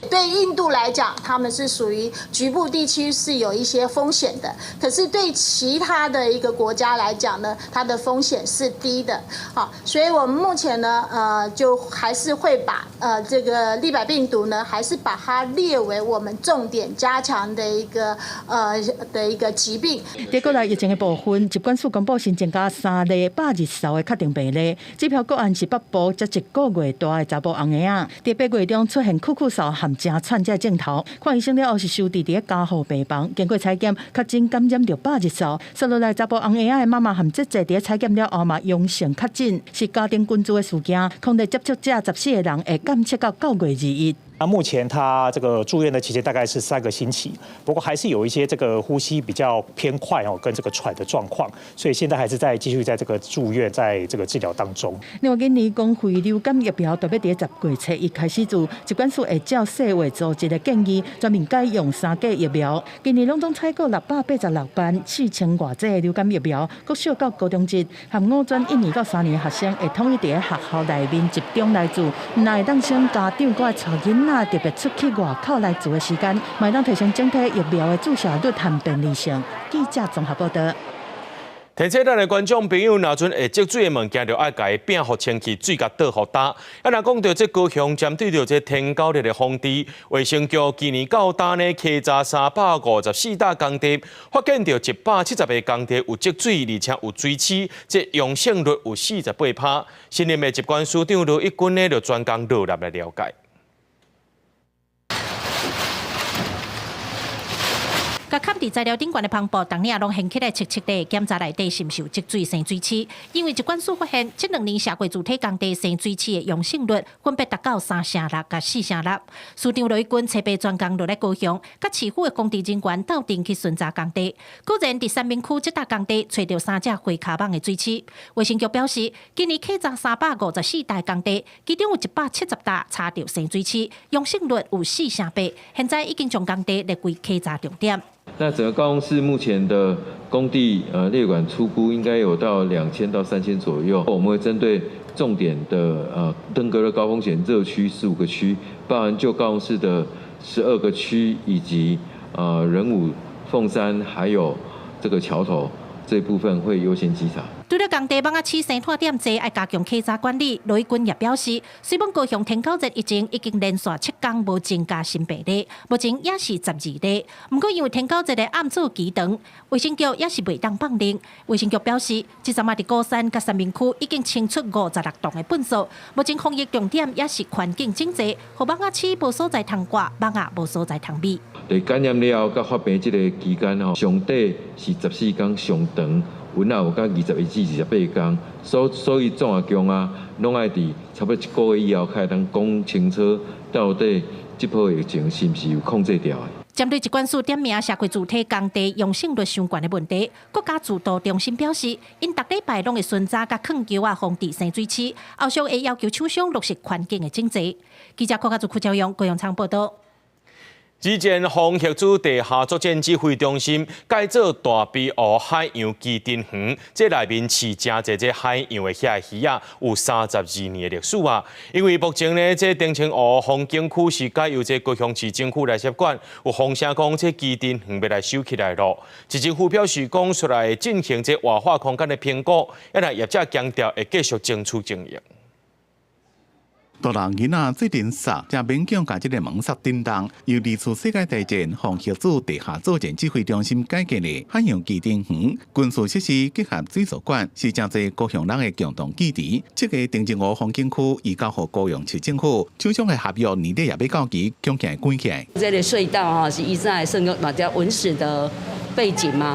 对印度来讲，他们是属于局部地区是有一些风险的，可是对其他的一个国家来讲呢，它的风险是低的。好，所以我们目前呢，就还是会把这个立百病毒呢，还是把它列为我们重点加强的一个疾病。在国内疫情的部分，疾管署公布新增加3例百日扫的确定病例，这批个案是北部才1个月大的查甫红婴仔，在8月中出现酷酷扫和正串这镜头，看医生了后是收治伫加护病房，经过采检确诊感染着百日扫，接落来查甫红婴仔的妈妈和姐姐伫采检了后嘛阳性确诊，是家庭群聚的事件，控制接触者14个人会监测到9月2日。那目前他这个住院的期间大概是3个星期，不过还是有一些这个呼吸比较偏快跟这个喘的状况，所以现在还是继续在这个住院，在这个治疗当中。另外，今年公费流感疫苗特别伫10月初1开始做，疾管署会照世卫组织的建议，专门改用3价疫苗。今年拢总采购686班4000多剂的流感疫苗，国小到高中职和5专1年到3年学生会统一伫学校内面集中来做，那会当省家长搁带囡仔特别出去外口来做的时间，嘛当提升整体疫苗的注射率和便利性。记者综合报道。提醒咱的观众朋友，若阵会积水的物件，就爱家己摒互清气，水甲倒互干。若讲到这高雄针对着这天高热的风地，卫生局今年到今呢，稽查354大工地，发现到170个工地有积水，而且有水池，这阳性率有48%。新任的疾管署长罗一军呢，就专工落来了解。甲嵌伫材料顶悬的篷布，当年也拢掀起来切地检查内底是毋是有积水生水池。因为疾管署发现，这2年下过主体工地生水池的阳性率分别达到3%甲4%。署长罗一军车备专工落来高雄，甲市府的工地人员斗阵去巡查工地。果然，伫三明区这搭工地找到3只灰卡网的水池。卫生局表示，今年稽查354大工地，其中有170大查到生水池，阳性率有48%。现在已经将工地列为稽查重点。那整个高雄市目前的工地列管初估应该有到2000到3000左右。我们会针对重点的登革热高风险热区15个区，包含就高雄市的12个区，以及仁武、凤山还有这个桥头这一部分会优先稽查。除了工地网起生产点多，要加强稽查管理。罗一军也表示，虽然高雄天狗热疫情已经连续7天无增加新病例，目前也是12例。不过因为天狗热的暗早期长，卫生局也是袂当放令。卫生局表示，这阵啊伫高山甲三明区已经清出56栋的粪扫。目前防疫重点也是环境整洁，互网起无所在通刮，网无所在通秘。在感染了甲发病这个期间上底是14天上长。温也有到21至28天，所以总共拢爱伫差不多1个月以后，开当讲清楚到底这波疫情是毋是有控制掉的。针对疾管署点名社会主体工地阳性率相关的问题，国家指导中心表示，因逐礼拜拢会巡查甲坑桥啊、防治生水池，后续会要求厂商落实环境的整洁。记者国家驻区朝阳高雄仓报道。之前防协助地下作战指挥中心改做大庇湖海洋基地园，这内面饲真侪这海洋的遐鱼啊，有32年的历史啊。因为目前呢，这定清湖风景区是改由这高雄市政府来接管，有风声讲这基地园要来收起来咯。市政府表示讲出来进行这活化空间的评估，也让业者强调会继续争取经营。大人囡仔最近杀，正勉强把这个门杀叮当。由二次世界大战防协助地下作战指挥中心改建的海洋基地园，军事设施结合水族馆，是真侪高雄人的共同基地。这个定情湖风景区移交予高雄市政府，厂商的合约年底也要到期，恐起来关起来。这个隧道是以前算个嘛叫文史的背景嘛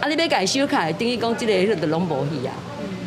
啊，你要改修改，等于讲这个就拢无去啊，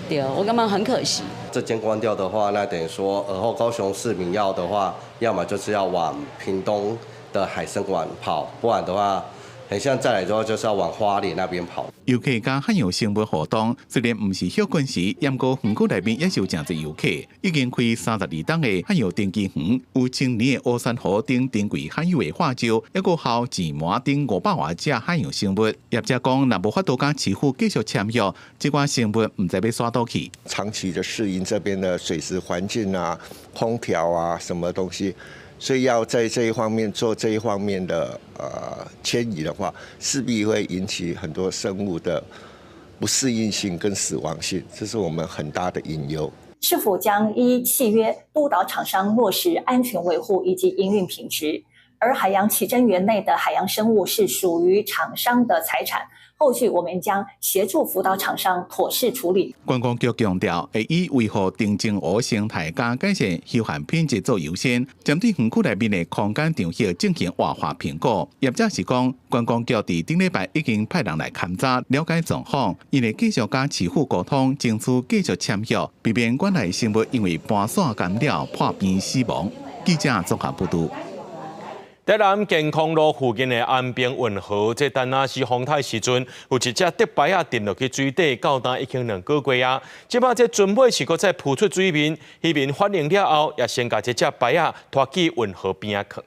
对，我感觉很可惜。这间关掉的话，那等于说，而后高雄市民要的话，要么就是要往屏东的海参馆跑，不然的话，很像再来的话就是要往花莲那边跑。游客加海洋生物活动，虽然不是休困时，不过园区内面也是有真侪游客。已经开32档的海洋定期园，有青年的乌山湖顶珍贵海洋的花礁，一个校自满顶500多只海洋生物。业者讲，若无法度跟市府继续签约，这款生物唔知要刷倒去。长期的适应这边的水质环境啊、空调啊什么东西。所以要在这一方面做这一方面的迁移的话，势必会引起很多生物的不适应性跟死亡性，这是我们很大的隐忧。是否将依契约督导厂商落实安全维护以及营运品质？而海洋奇珍园内的海洋生物是属于厂商的财产。后续我们将协助辅导厂商妥善处理。观光局强调，会以维护定情湖生态加改善休闲品质做优先，针对园区内面的空间场域进行活化评估。业者是讲，观光局伫顶礼拜已经派人来勘察了解状况，因会继续甲市府沟通，争取继续签约，避免馆内生物因为搬线干扰破病死亡。记者综合报道。台南健康路附近的安平运河，这丹那是风台时阵，有一只竹排啊沉落去水底，到今已经2个月啊。即摆这船尾是搁再浮出水面，渔民反应了后，也先把这只排啊拖去运河边啊去。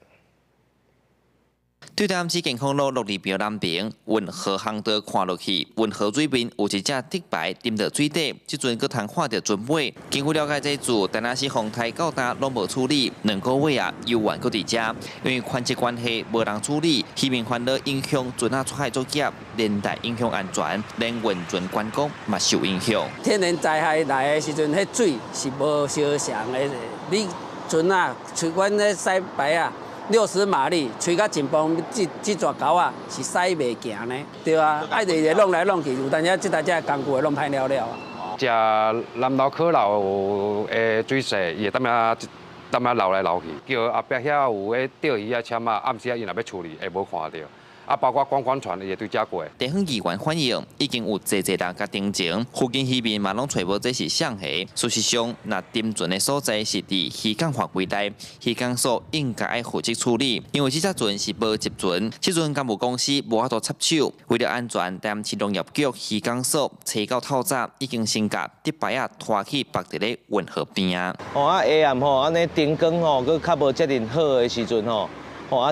对台南市健康路6里标南边，运河巷道看落去，运河水面有一只竹牌沉到水底，即阵佫通看到船尾。经过了解，这组台南市风台到达拢无处理，2个月啊，油源佫伫遮，因为款质关系无人处理，渔民烦恼影响船啊出海作业，连带影响安全，连运船观光嘛受影响。天然灾害来的时阵，迄水是无相像的，你船啊，像阮迄驶牌啊。60马力，吹到前方，这座沟啊是驶袂行呢，对啊，爱就是弄来弄去，有当时这台车工具会弄歹了了啊。食南楼靠楼的水势，伊会当流来流去，叫后壁遐有迄钓鱼啊、签啊，暗时啊因若要处理，会无看到。啊，包括观光船也对遮过。地方议员反映，已经有济人甲定情，附近渔民嘛拢找无这是上虾。事实上，若沉船的所在是伫渔港范围内，渔港所应该爱负责处理，因为这只船是无集船，这阵干务公司无法度插手。为了安全，台南市农业局渔港所初到透早已经先甲竹牌啊拖去绑伫咧运河边啊。下暗安尼灯光佫较无遮尔好的时阵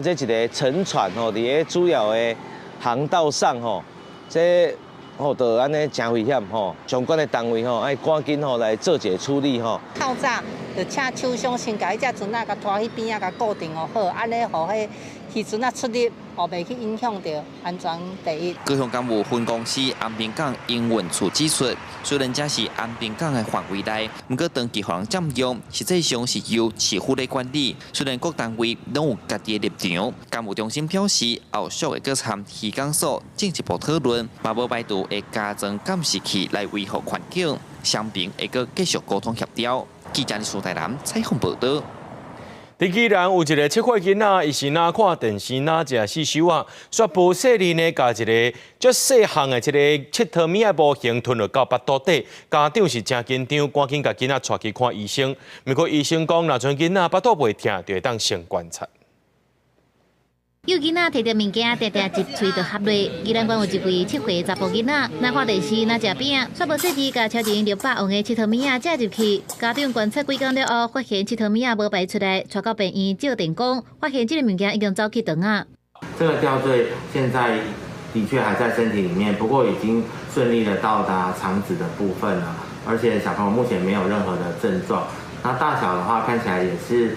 这一个沉船伫咧主要的航道上这就安尼真危险相关的单位爱赶紧来做一个处理透早就请厂商先甲迄只船啊，甲拖去边啊，甲固定好，安尼互迄渔船啊出入，互袂去影响到安全第一。高雄港务分公司安平港营运处指出，虽然这是安平港的范围内，不过长期互人占用，实际上是由市府来管理。虽然各单位拢有家己的立场，港务中心表示，后续会搁参渔港所进一步讨论，嘛无排除会加装监视器来维护环境，双边会搁继续沟通协调。记者李苏台南采访报道。伫宜兰有一个7岁囡仔，伊是哪看电视哪食四手啊，却无细力呢，甲一个足细项的一个佚佗物仔模型吞落到腹肚底，家长是真紧张，赶紧甲囡仔带去看医生。不过医生讲，若像囡仔腹肚袂痛，就会当先观察。有囡仔摕到物件，定定一喙就合落。宜兰县有一位7岁查甫囡仔，哪看电视哪食饼，却无细致，甲超前600元的佚佗物仔食入去。家长观察几工了后，发现佚佗物仔无排出来，带到病院照电工，发现这个物件已经走去肠啊。这个吊坠现在的确还在身体里面，不过已经顺利的到达肠子的部分了，而且小朋友目前没有任何的症状。那大小的话看起来也是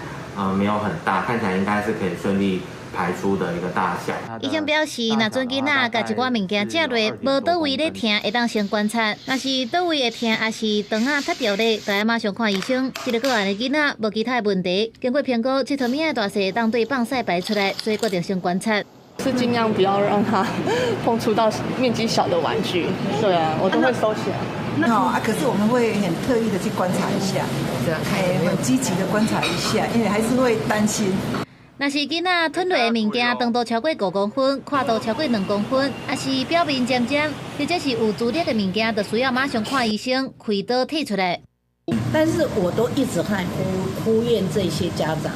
没有很大，看起来应该是可以顺利排出的一个大小。医生表示，若阵囡仔甲一寡物件食落，无倒位咧疼，会当先观察；若是倒位会疼，也是肠仔塌掉咧，就要马上看医生。这个个案的囡仔无其他的问题，经过评估，佚佗物仔大小当对放射排出来，所以决定先观察。是尽量不要让它碰触到面积小的玩具。对啊，我都会收起来。可是我们会很特意的去观察一下，很积极的观察一下，因为还是会担心。若是囡仔吞落的物件长度超过5公分，宽度超过2公分，也是表面尖尖，或者是有蛀裂的物件，就需要马上看医生，开刀剔出来。但是我都一直在呼吁这些家长，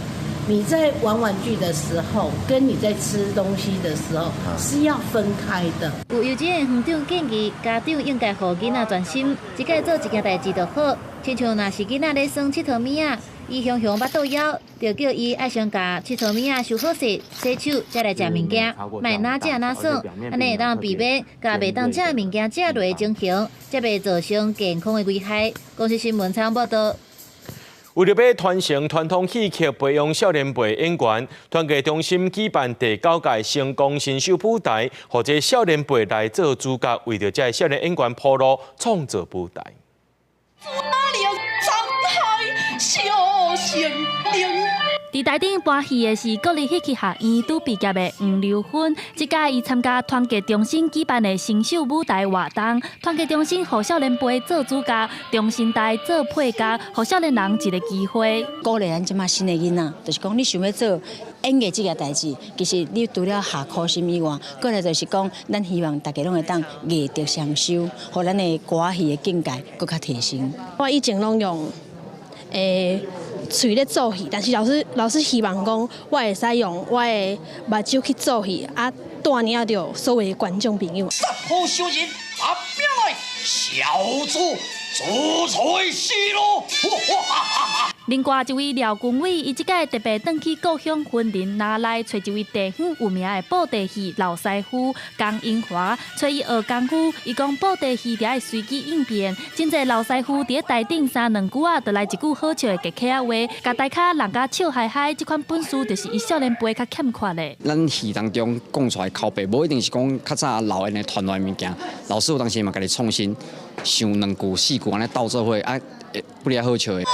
你在玩玩具的时候，跟你在吃东西的时候是要分开的。有幼稚园园长建议，家长应该让囡仔专心，一个做一件代志就好。亲像若是囡仔咧耍佚佗物仔，伊胸腹肚枵，就叫伊爱先甲佚佗物仔收好势，洗手再来食物件，莫哪食哪耍，安尼会当避免甲袂当食物件食落情形，才袂造成健康的危害。公司新闻采访报道。为了要传承传统戏曲培养少年辈演员，团结中心举办第9届成功新秀舞台，或者少年辈来做主角，为着这少年演员铺路，创造舞台。伫台顶搬戏的是国立戏剧学院拄毕业的黄刘芬，这届伊参加团结中心举办的新秀舞台活动。团结中心予少年辈做主角，中心台做配角，予少年人一个机会。鼓励咱即马新的囡仔，就是讲你想要做演艺这个代志，其实你除了下苦心以外，过来就是讲，咱希望大家拢会当艺德双修，互咱的歌戏的境界更较提升。我以前拢用嘴咧做戏，但是老师希望讲，我会使用我的目睭去做戏，带领到所有的观众朋友。十好小人发表来，小主主宰西路。另外一位廖君伟，伊即届特别转去故乡云林拿来找一位地方有名的布袋戏老师傅江英华，找伊学功夫。伊讲布袋戏伫爱随机应变，真侪老师傅伫台顶3、2句啊，就来一句好笑的客客啊话，甲大家人家笑嗨嗨。这款本事就是伊少年辈较欠缺的。咱戏当中讲出来口碑，无一定是讲较早老的传来物件，老师傅当时嘛，家己创新，想2句、4句安尼斗做伙啊，不哩好笑的。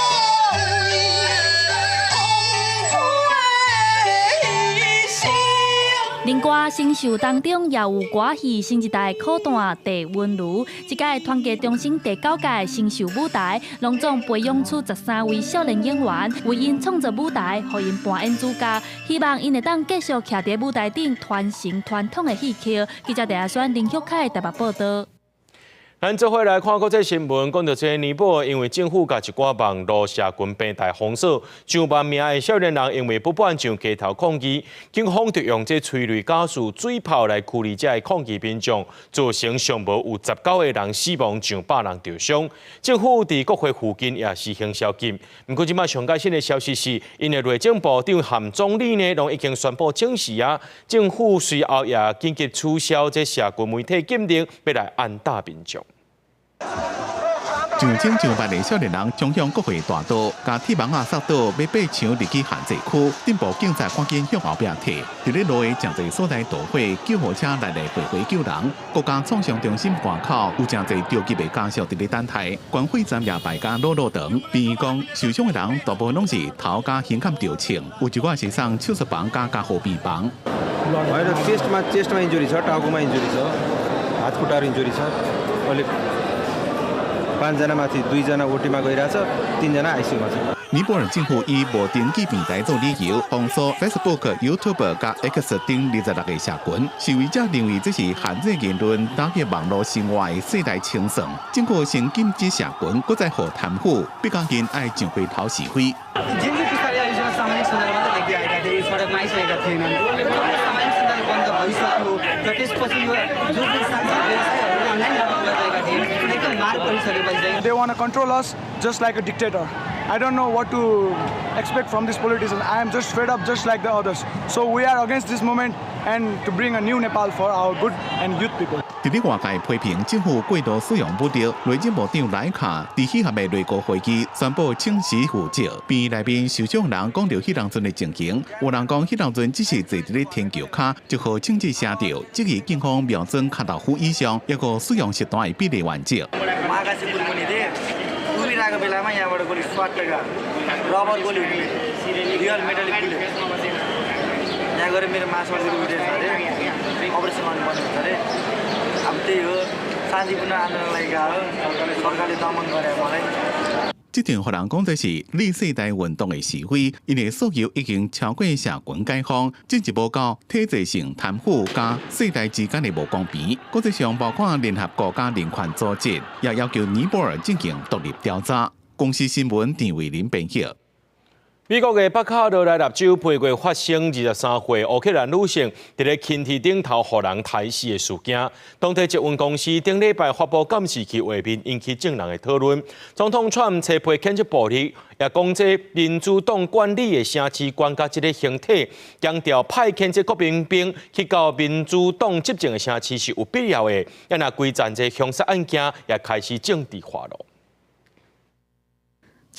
另外，新秀当中也有歌戏新一代苦弹地温如，即届团结中心第9届新秀舞台，隆重培养出13位少年演员，为因创作舞台，互因扮演主角，希望因会当继续徛伫舞台顶传承传统的戏曲。记者陈亚轩、林旭凯台北报道。咱做伙来看国际新闻，讲到这尼泊尔，因为政府甲一寡网络社群平台封锁，上万名的少年人因为不敢上街头抗议，警方就用这催泪加速水炮来驱离这抗议民众，造成上无有19个人死亡，上100人受伤。政府伫国会附近也实行宵禁。不过，即摆上最新的消息是，因的内政部长含总理呢，拢已经宣布证实啊，政府随后也紧急取消这社群媒体禁令，要来安大民众。上千上万的少年人冲向国会大道，甲铁网塞到要爬墙入去限制区，顶部警察赶紧向后壁退。伫咧路的真侪所在导火，救护车来回救人。国家创伤中心外口有真侪着急的家属伫咧等待，关火站也排甲路长。病院讲，受伤的人大部分拢是头甲胸坎着青，有一寡是送手术房甲护病房。चेस्टमा इन्जुरी छ, टाउकोमा इन्जुरी छ, हात खुट्टाहरू इन्जुरी छ। अहिले 5जना माथि 2जना ओटीमा गइरहेछ, 3जना आइसीयूमा छ。尼泊尔政府以无登记平台做理由，封锁 Facebook、YouTube 甲 X 等26个社群。示威者认为这是限制言论、打击网络生活的世代清算。经过先禁止社群，搁再互贪腐，毕加人爱上街头示威。They want to control us just like a dictator. I don't know what to expect from these politicians. I am just fed up just like the others. So we are against this movement and to bring a new Nepal for our good and youth people. 伫咧外界批评政府过度使用武力，内政部长莱卡伫喜合的内阁会议宣布请辞负责。病院内面受伤人讲到迄当阵的情形，有人讲迄当阵只是坐伫咧天桥骹，就互警察射着。即个警方瞄准脚头虎以上，抑个使用极端的比例原则。उभिरहेको बेलामा यहाँबाट गोली स्वाटेर रबर गोली real metallic bullet यहाँ गएर मेरो मासुहरू उठेछ अरे अपरेसन गर्नुपर्ने हुन्छ अरे अब त्यही हो शान्तिपूर्ण आन्दोलनलाई गयो सरकारले दमन गरे मलाई 这场互人讲的是历世代运动的示威，因为诉求已经超过社群解放，进一步到体制性贪腐加世代之间的无公平。国际上包括联合国家人权组织也要求尼泊尔进行独立调查。公司新闻陈伟林编辑。 美国的北卡罗来纳州八月发生23岁乌克兰女性伫咧轻铁顶头互人抬死的事件，当地捷运公司顶礼拜发布监视器画面，引起众人的讨论。总统川普批谴责暴力，也讲这民主党管理的城市管甲这个形体，强调派遣这国民兵去到民主党执政的城市是有必要的。也那规站这凶杀案件也开始政治化了。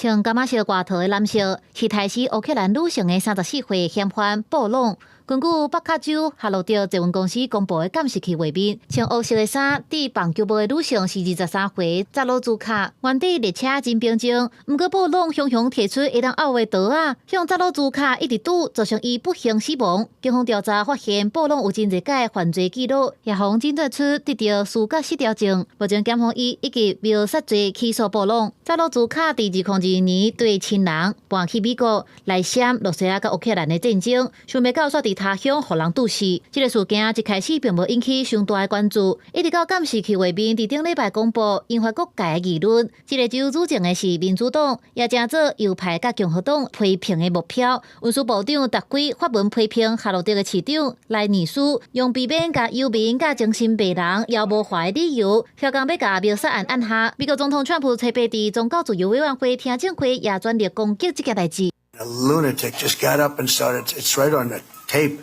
穿橄榄色外套的男性是杀死乌克兰女性的34岁嫌犯布隆。根据北卡州哈罗德捷运公司公布的监视器画面，穿黑色的衫、戴棒球帽的女性是23岁扎罗祖卡，原地列车真平静。不过布隆雄雄提出一张拗的刀啊，向扎罗祖卡一直堵，造成伊不幸死亡。警方调查发现，布隆有真侪届犯罪记录，也向检察出得到司法失调证。目前检方以及谋杀罪起诉布隆。扎罗祖卡伫2022年对亲人搬去美国来闪洛西亚甲乌克兰的战争，想要到煞伫他乡，互人注视。这个事件一开始并无引起上大的关注，一直到监视器画面伫顶礼拜公布，引发各界的议论。这个州主政的是民主党，也正做右派甲共和党批评的目标。运输部长达几发文批评夏洛特的市长赖尼斯，用避免甲游民甲精神病人妖魔化的理由，嚣讲要甲苗杀案按下。美国总统川普初八伫宗教自由委员会听证会也全力攻击这件代志。A lunatic just got up and started. It's right on the tape.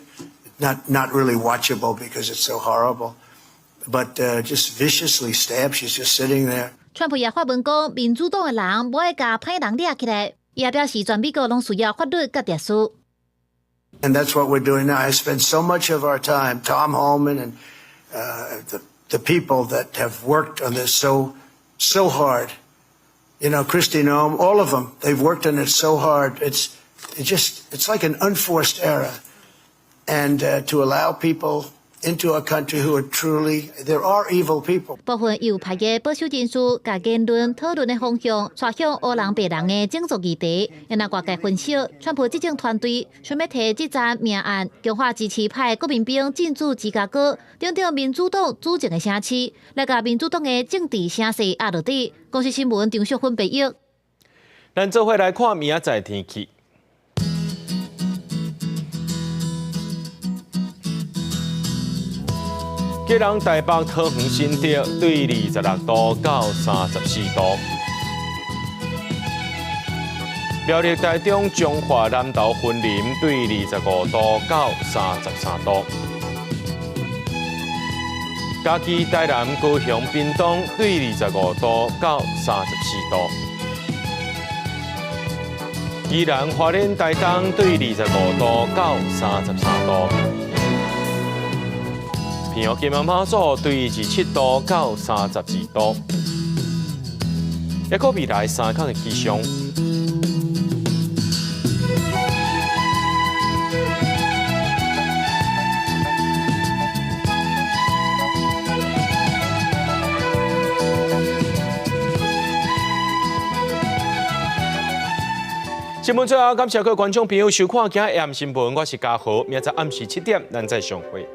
Not really watchable because it's so horrible, but just viciously stabbed. She's just sitting there. 川普也发文讲，民主党的人不爱甲歹人抓起来，也表示全美国拢需要法律甲律师。And that's what we're doing now. I spend so much of our time, Tom Holman and the people that have worked on this so hard. You know, Kristi Noem, all of them, they've worked on it so hard. It's like an unforced error. And to allow people into a country who are truly, there are evil people. 部分右派的保守人士甲言论讨论的方向，转向黑人白人的种族议题。因那外界分析，川普执政团队想要摕这桩命案强化支持派国民兵进驻芝加哥，顶着民主党主政的城市，来甲民主党的政治声势压落底。公司新闻张淑芬报道。咱做伙来看明仔载天气。吉隆台北桃园新竹对26度到34度，苗栗台中彰化南投云林对25度到33度，嘉义台南高雄屏东对25度到34度，宜兰花莲台东对25度到33度。平湖金门马祖对27度到32度，也个未来3天的气象。新闻最后，感谢各位观众朋友收看今日AM新闻，我是嘉豪，明仔暗时7点咱再相会。